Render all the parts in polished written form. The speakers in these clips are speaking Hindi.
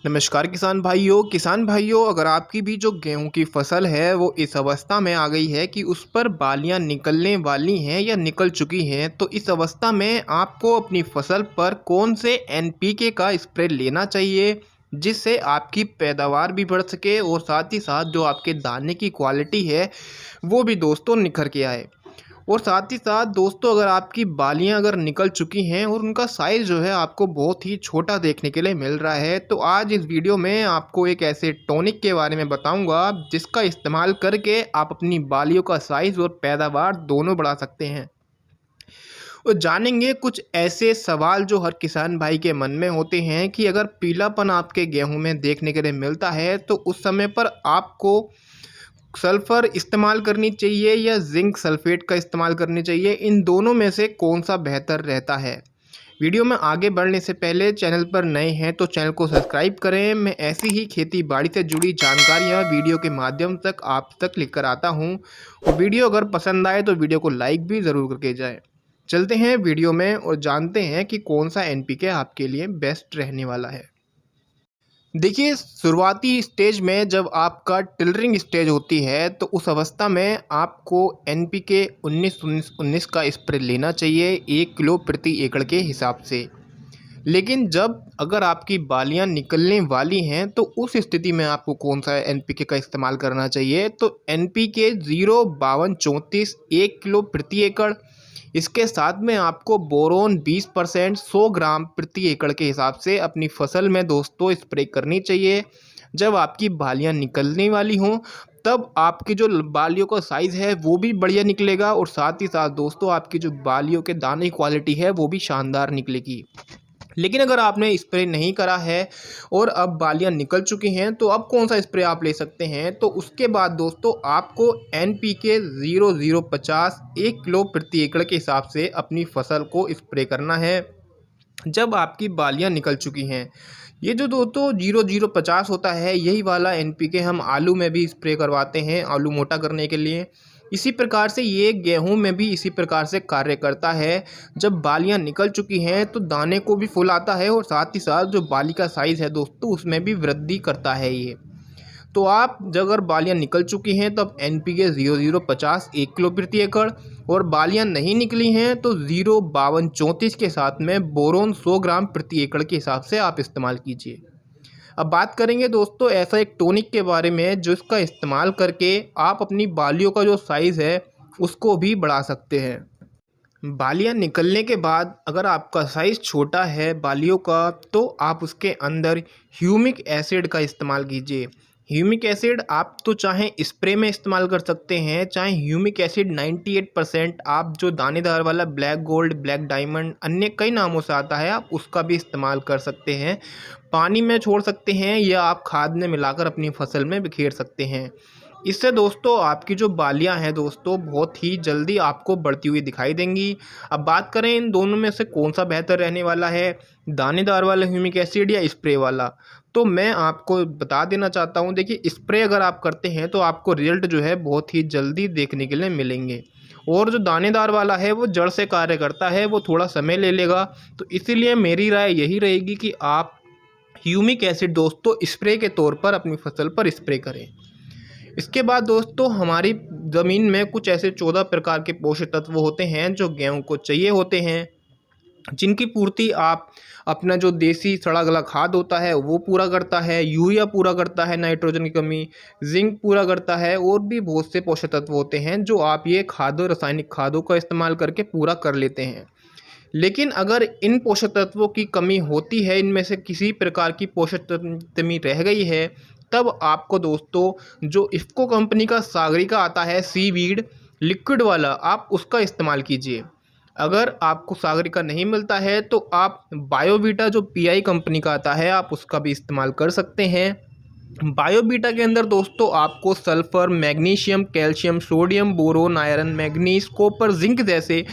नमस्कार किसान भाइयों, अगर आपकी भी जो गेहूं की फसल है वो इस अवस्था में आ गई है कि उस पर बालियां निकलने वाली हैं या निकल चुकी हैं, तो इस अवस्था में आपको अपनी फसल पर कौन से एनपीके का स्प्रे लेना चाहिए जिससे आपकी पैदावार भी बढ़ सके और साथ ही साथ जो आपके दाने की क्वालिटी है वो भी दोस्तों निखर के आए। और साथ ही साथ दोस्तों, अगर आपकी बालियां अगर निकल चुकी हैं और उनका साइज़ जो है आपको बहुत ही छोटा देखने के लिए मिल रहा है, तो आज इस वीडियो में आपको एक ऐसे टॉनिक के बारे में बताऊंगा जिसका इस्तेमाल करके आप अपनी बालियों का साइज़ और पैदावार दोनों बढ़ा सकते हैं। और जानेंगे कुछ ऐसे सवाल जो हर किसान भाई के मन में होते हैं कि अगर पीलापन आपके गेहूं में देखने के लिए मिलता है तो उस समय पर आपको सल्फ़र इस्तेमाल करनी चाहिए या जिंक सल्फ़ेट का इस्तेमाल करनी चाहिए, इन दोनों में से कौन सा बेहतर रहता है। वीडियो में आगे बढ़ने से पहले चैनल पर नए हैं तो चैनल को सब्सक्राइब करें। मैं ऐसी ही खेती बाड़ी से जुड़ी जानकारियाँ वीडियो के माध्यम तक आप तक लेकर आता हूँ। और वीडियो अगर पसंद आए तो वीडियो को लाइक भी ज़रूर करके जाएँ। चलते हैं वीडियो में और जानते हैं कि कौन सा एनपीके आपके लिए बेस्ट रहने वाला है। देखिए, शुरुआती स्टेज में जब आपका टिलरिंग स्टेज होती है तो उस अवस्था में आपको एनपीके 19-19-19 का स्प्रे लेना चाहिए 1 किलो प्रति एकड़ के हिसाब से। लेकिन जब अगर आपकी बालियां निकलने वाली हैं तो उस स्थिति में आपको कौन सा एनपीके का इस्तेमाल करना चाहिए, तो एनपीके 05234 1 किलो प्रति एकड़। इसके साथ में आपको बोरोन 20% 100 ग्राम प्रति एकड़ के हिसाब से अपनी फसल में दोस्तों स्प्रे करनी चाहिए। जब आपकी बालियां निकलने वाली हों तब आपकी जो बालियों का साइज़ है वो भी बढ़िया निकलेगा और साथ ही साथ दोस्तों आपकी जो बालियों के दाने की क्वालिटी है वो भी शानदार निकलेगी। लेकिन अगर आपने स्प्रे नहीं करा है और अब बालियां निकल चुकी हैं तो अब कौन सा स्प्रे आप ले सकते हैं, तो उसके बाद दोस्तों आपको एनपीके 0050 1 किलो प्रति एकड़ के हिसाब से अपनी फसल को स्प्रे करना है जब आपकी बालियां निकल चुकी हैं। ये जो दोस्तों 0050 होता है यही वाला एनपीके हम आलू में भी स्प्रे करवाते हैं, आलू मोटा करने के लिए। इसी प्रकार से ये गेहूं में भी इसी प्रकार से कार्य करता है। जब बालियां निकल चुकी हैं तो दाने को भी फुल आता है और साथ ही साथ जो बाली का साइज़ है दोस्तों उसमें भी वृद्धि करता है ये। तो आप जब अगर बालियां निकल चुकी हैं तो अब एनपीके 0050 1 किलो प्रति एकड़, और बालियां नहीं निकली हैं तो 05234 के साथ में बोरोन 100 ग्राम प्रति एकड़ के हिसाब से आप इस्तेमाल कीजिए। अब बात करेंगे दोस्तों ऐसा एक टॉनिक के बारे में जो इसका इस्तेमाल करके आप अपनी बालियों का जो साइज़ है उसको भी बढ़ा सकते हैं। बालियां निकलने के बाद अगर आपका साइज़ छोटा है बालियों का तो आप उसके अंदर ह्यूमिक एसिड का इस्तेमाल कीजिए। ह्यूमिक एसिड आप तो चाहे स्प्रे में इस्तेमाल कर सकते हैं, चाहे ह्यूमिक एसिड 98% आप जो दानेदार वाला ब्लैक गोल्ड, ब्लैक डायमंड, अन्य कई नामों से आता है, आप उसका भी इस्तेमाल कर सकते हैं। पानी में छोड़ सकते हैं या आप खाद में मिलाकर अपनी फसल में बिखेर सकते हैं। इससे दोस्तों आपकी जो बालियां हैं दोस्तों बहुत ही जल्दी आपको बढ़ती हुई दिखाई देंगी। अब बात करें इन दोनों में से कौन सा बेहतर रहने वाला है, दानेदार वाला ह्यूमिक एसिड या स्प्रे वाला, तो मैं आपको बता देना चाहता हूं। देखिए, स्प्रे अगर आप करते हैं तो आपको रिजल्ट जो है बहुत ही जल्दी देखने के लिए मिलेंगे, और जो दानेदार वाला है वो जड़ से कार्य करता है, वो थोड़ा समय ले लेगा। तो इसीलिए मेरी राय यही रहेगी कि आप ह्यूमिक एसिड दोस्तों स्प्रे के तौर पर अपनी फसल पर स्प्रे करें। इसके बाद दोस्तों हमारी ज़मीन में कुछ ऐसे 14 प्रकार के पोषक तत्व होते हैं जो गेहूं को चाहिए होते हैं, जिनकी पूर्ति आप अपना जो देसी सड़ा गला खाद होता है वो पूरा करता है, यूरिया पूरा करता है, नाइट्रोजन की कमी, जिंक पूरा करता है, और भी बहुत से पोषक तत्व होते हैं जो आप ये खादों, रासायनिक खादों का इस्तेमाल करके पूरा कर लेते हैं। लेकिन अगर इन पोषक तत्वों की कमी होती है, इनमें से किसी प्रकार की पोषक कमी रह गई है, तब आपको दोस्तों जो इफ़को कंपनी का सागरिका आता है सीवीड लिक्विड वाला, आप उसका इस्तेमाल कीजिए। अगर आपको सागरिका नहीं मिलता है तो आप बायोवीटा जो पीआई कंपनी का आता है आप उसका भी इस्तेमाल कर सकते हैं। बायोबीटा के अंदर दोस्तों आपको sulphur, magnesium, calcium, sodium, boron, iron, manganese, copper, zinc जैसे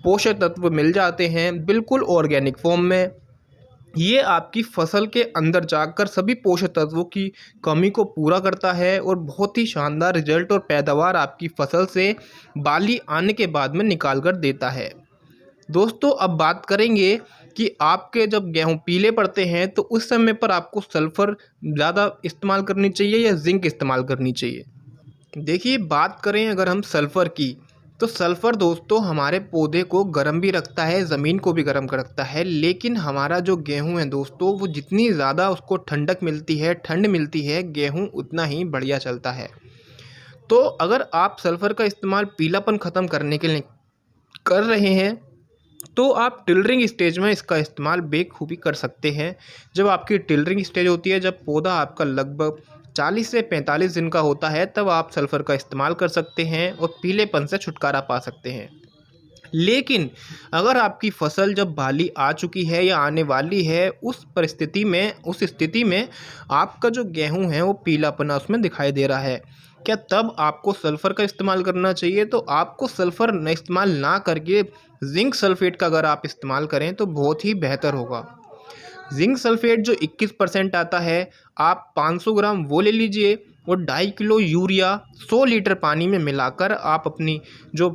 पोषक तत्व मिल जाते हैं बिल्कुल ऑर्गेनिक फॉर्म में। ये आपकी फसल के अंदर जाकर सभी पोषक तत्वों की कमी को पूरा करता है और बहुत ही शानदार रिजल्ट और पैदावार आपकी फसल से बाली आने के बाद में निकाल कर देता है। दोस्तों अब बात करेंगे कि आपके जब गेहूँ पीले पड़ते हैं तो उस समय पर आपको सल्फ़र ज़्यादा इस्तेमाल करनी चाहिए या ज़िंक इस्तेमाल करनी चाहिए। देखिए, बात करें अगर हम सल्फ़र की, तो सल्फ़र दोस्तों हमारे पौधे को गर्म भी रखता है, ज़मीन को भी गर्म रखता है, लेकिन हमारा जो गेहूँ है दोस्तों, वो जितनी ज़्यादा उसको ठंडक मिलती है, ठंड मिलती है, गेहूँ उतना ही बढ़िया चलता है। तो अगर आप सल्फ़र का इस्तेमाल पीलापन ख़त्म करने के लिए कर रहे हैं, तो आप टिलरिंग स्टेज में इसका इस्तेमाल बेखूबी कर सकते हैं। जब आपकी टिलरिंग स्टेज होती है, जब पौधा आपका लगभग 40 से 45 दिन का होता है, तब आप सल्फ़र का इस्तेमाल कर सकते हैं और पीलेपन से छुटकारा पा सकते हैं। लेकिन अगर आपकी फसल जब बाली आ चुकी है या आने वाली है, उस स्थिति में आपका जो गेहूँ है वो पीलापना उसमें दिखाई दे रहा है। क्या तब आपको सल्फ़र का इस्तेमाल करना चाहिए? तो आपको सल्फ़र न इस्तेमाल ना करके ज़िंक सल्फ़ेट का अगर आप इस्तेमाल करें तो बहुत ही बेहतर होगा। ज़िंक सल्फ़ेट जो 21% आता है, आप 500 ग्राम वो ले लीजिए और 2.5 किलो यूरिया 100 लीटर पानी में मिलाकर आप अपनी जो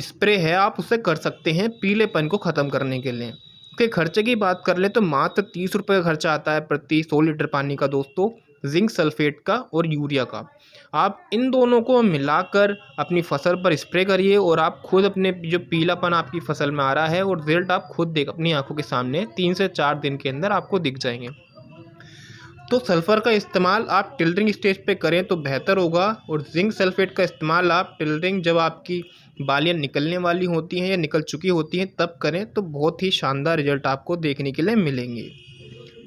स्प्रे है आप उसे कर सकते हैं पीलेपन को ख़त्म करने के लिए। उसके खर्चे की बात कर लें तो मात्र 30 रुपये का खर्चा आता है प्रति 100 लीटर पानी का दोस्तों, ज़िंक सल्फ़ेट का और यूरिया का। आप इन दोनों को मिलाकर अपनी फसल पर स्प्रे करिए और आप खुद अपने जो पीलापन आपकी फसल में आ रहा है और रिज़ल्ट आप खुद देख अपनी आँखों के सामने 3 से 4 दिन के अंदर आपको दिख जाएँगे। तो सल्फ़र का इस्तेमाल आप टिलरिंग स्टेज पे करें तो बेहतर होगा और ज़िंक सल्फ़ेट का इस्तेमाल आप टिलरिंग जब आपकी बालियाँ निकलने वाली होती हैं या निकल चुकी होती हैं तब करें तो बहुत ही शानदार रिज़ल्ट आपको देखने के लिए मिलेंगे।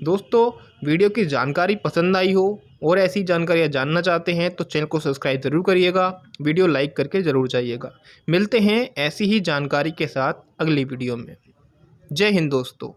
दोस्तों, वीडियो की जानकारी पसंद आई हो और ऐसी जानकारियाँ जानना चाहते हैं तो चैनल को सब्सक्राइब ज़रूर करिएगा, वीडियो लाइक करके ज़रूर जाइएगा। मिलते हैं ऐसी ही जानकारी के साथ अगली वीडियो में। जय हिंद दोस्तों।